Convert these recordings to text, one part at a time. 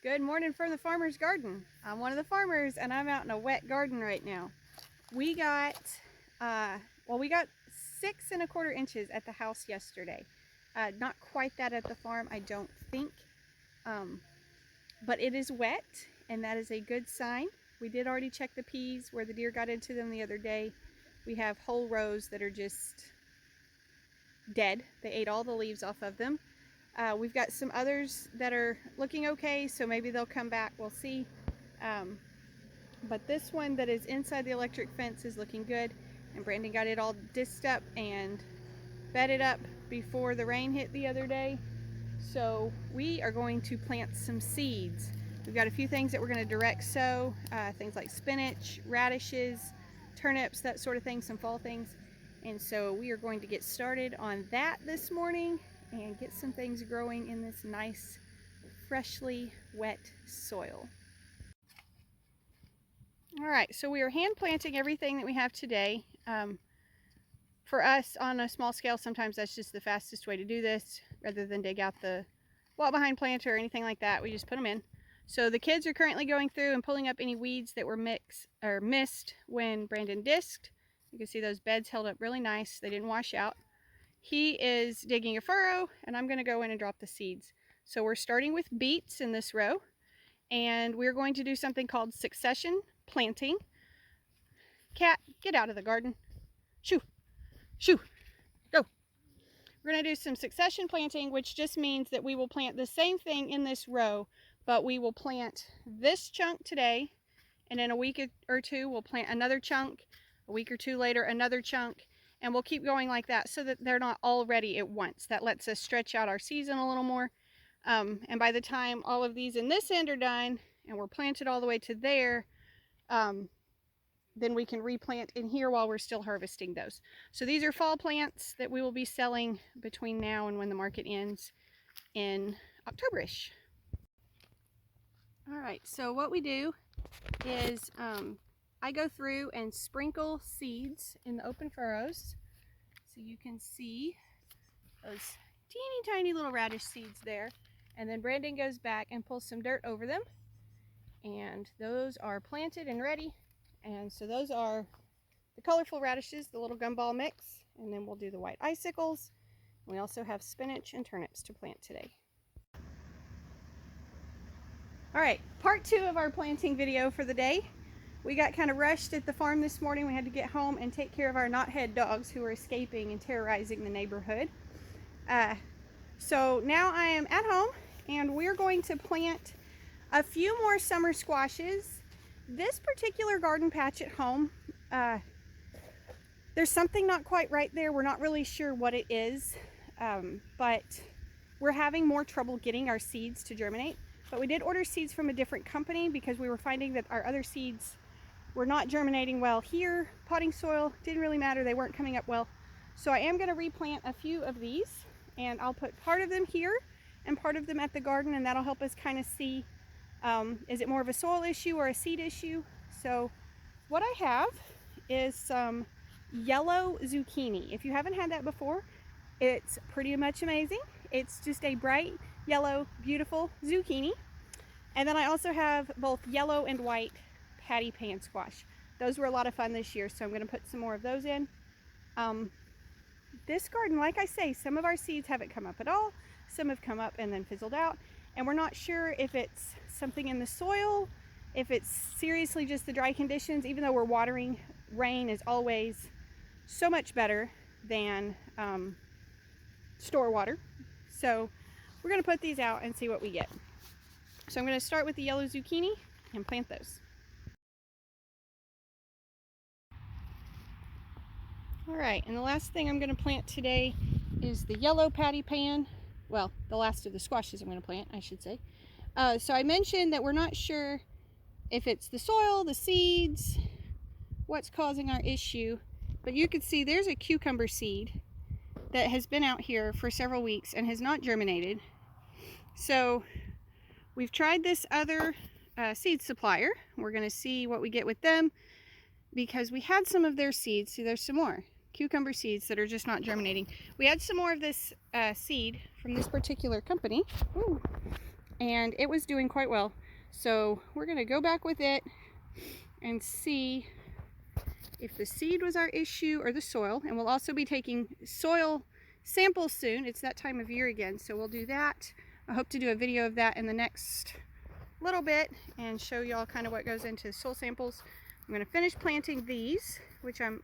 Good morning from the farmer's garden. I'm one of the farmers and I'm out in a wet garden right now. We got 6¼ inches at the house yesterday. Not quite that at the farm, I don't think. But it is wet and that is a good sign. We did already check the peas where the deer got into them the other day. We have whole rows that are just dead. They ate all the leaves off of them. We've got some others that are looking okay, so maybe they'll come back, we'll see. But this one that is inside the electric fence is looking good, and Brandon got it all disced up and bedded up before the rain hit the other day. So we are going to plant some seeds. We've got a few things that we're going to direct sow, things like spinach, radishes, turnips, that sort of thing, some fall things. And so we are going to get started on that this morning and get some things growing in this nice, freshly wet soil. All right, so we are hand planting everything that we have today. For us on a small scale, sometimes that's just the fastest way to do this. Rather than dig out the walk behind planter or anything like that, we just put them in. So the kids are currently going through and pulling up any weeds that were missed when Brandon disked. You can see those beds held up really nice. They didn't wash out. He is digging a furrow and I'm going to go in and drop the seeds. So we're starting with beets in this row, and we're going to do something called succession planting. Cat, get out of the garden. Shoo, shoo, go. We're going to do some succession planting, which just means that we will plant the same thing in this row, but we will plant this chunk today, and in a week or two we'll plant another chunk, a week or two later another chunk, and we'll keep going like that so that they're not all ready at once. That lets us stretch out our season a little more. And by the time all of these in this end are done and we're planted all the way to there, then we can replant in here while we're still harvesting those. So these are fall plants that we will be selling between now and when the market ends in October-ish. All right, so what we do is I go through and sprinkle seeds in the open furrows. So you can see those teeny tiny little radish seeds there. And then Brandon goes back and pulls some dirt over them. And those are planted and ready. And so those are the colorful radishes, the little gumball mix. And then we'll do the white icicles. We also have spinach and turnips to plant today. All right, part 2 of our planting video for the day. We got kind of rushed at the farm this morning. We had to get home and take care of our knothead dogs who were escaping and terrorizing the neighborhood. So now I am at home and we're going to plant a few more summer squashes. This particular garden patch at home, there's something not quite right there. We're not really sure what it is, but we're having more trouble getting our seeds to germinate. But we did order seeds from a different company because we were finding that our other seeds were not germinating well here. Potting soil didn't really matter. They weren't coming up well. So I am going to replant a few of these, and I'll put part of them here and part of them at the garden, and that'll help us kind of see, is it more of a soil issue or a seed issue? So what I have is some yellow zucchini. If you haven't had that before, it's pretty much amazing. It's just a bright yellow, beautiful zucchini. And then I also have both yellow and white patty pan squash. Those were a lot of fun this year, so I'm going to put some more of those in. This garden, like I say, some of our seeds haven't come up at all. Some have come up and then fizzled out. And we're not sure if it's something in the soil, if it's seriously just the dry conditions. Even though we're watering, rain is always so much better than store water. So we're going to put these out and see what we get. So I'm going to start with the yellow zucchini and plant those. All right, and the last thing I'm going to plant today is the yellow patty pan. Well, the last of the squashes I'm going to plant, I should say. So I mentioned that we're not sure if it's the soil, the seeds, what's causing our issue. But you can see there's a cucumber seed that has been out here for several weeks and has not germinated. So we've tried this other seed supplier. We're going to see what we get with them because we had some of their seeds. See, there's some more cucumber seeds that are just not germinating. We had some more of this seed from this particular company. Ooh. and it was doing quite well. So we're going to go back with it and see if the seed was our issue or the soil. And we'll also be taking soil samples soon. It's that time of year again, so we'll do that. I hope to do a video of that in the next little bit and show y'all kind of what goes into soil samples. I'm going to finish planting these, which I'm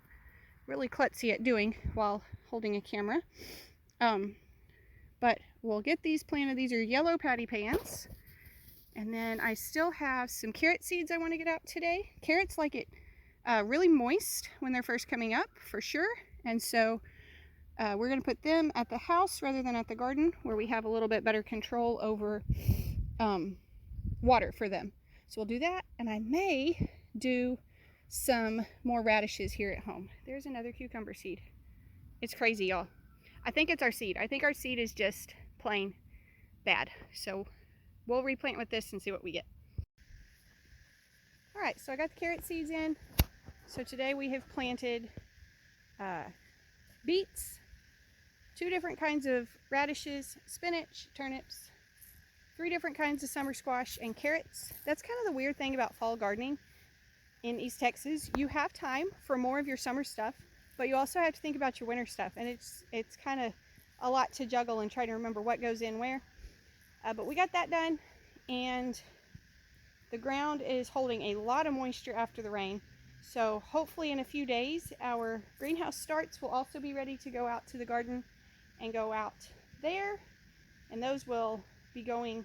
really klutzy at doing while holding a camera. But we'll get these planted. These are yellow patty pans. And then I still have some carrot seeds I want to get out today. Carrots like it really moist when they're first coming up, for sure. And so we're going to put them at the house rather than at the garden, where we have a little bit better control over water for them. So we'll do that, and I may do some more radishes here at home. There's another cucumber seed. It's crazy, y'all. I think it's our seed. I think our seed is just plain bad. So we'll replant with this and see what we get. All right, so I got the carrot seeds in. So today we have planted beets, 2 different kinds of radishes, spinach, turnips, 3 different kinds of summer squash, and carrots. That's kind of the weird thing about fall gardening in East Texas. You have time for more of your summer stuff, but you also have to think about your winter stuff, and it's kind of a lot to juggle and try to remember what goes in where. But we got that done, and the ground is holding a lot of moisture after the rain. So hopefully in a few days our greenhouse starts will also be ready to go out to the garden and go out there, and those will be going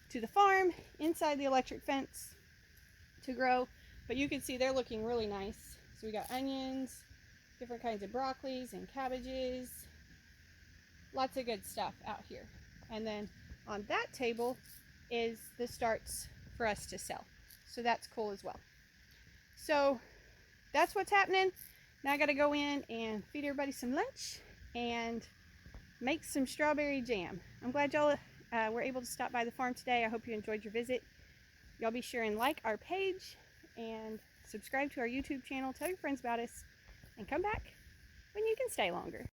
to the farm inside the electric fence to grow. But you can see they're looking really nice. So we got onions, different kinds of broccolis and cabbages, lots of good stuff out here. And then on that table is the starts for us to sell, so that's cool as well. So that's what's happening. Now I got to go in and feed everybody some lunch and make some strawberry jam. I'm glad y'all were able to stop by the farm today. I hope you enjoyed your visit. Y'all be sure and like our page and subscribe to our YouTube channel. Tell your friends about us, and come back when you can stay longer.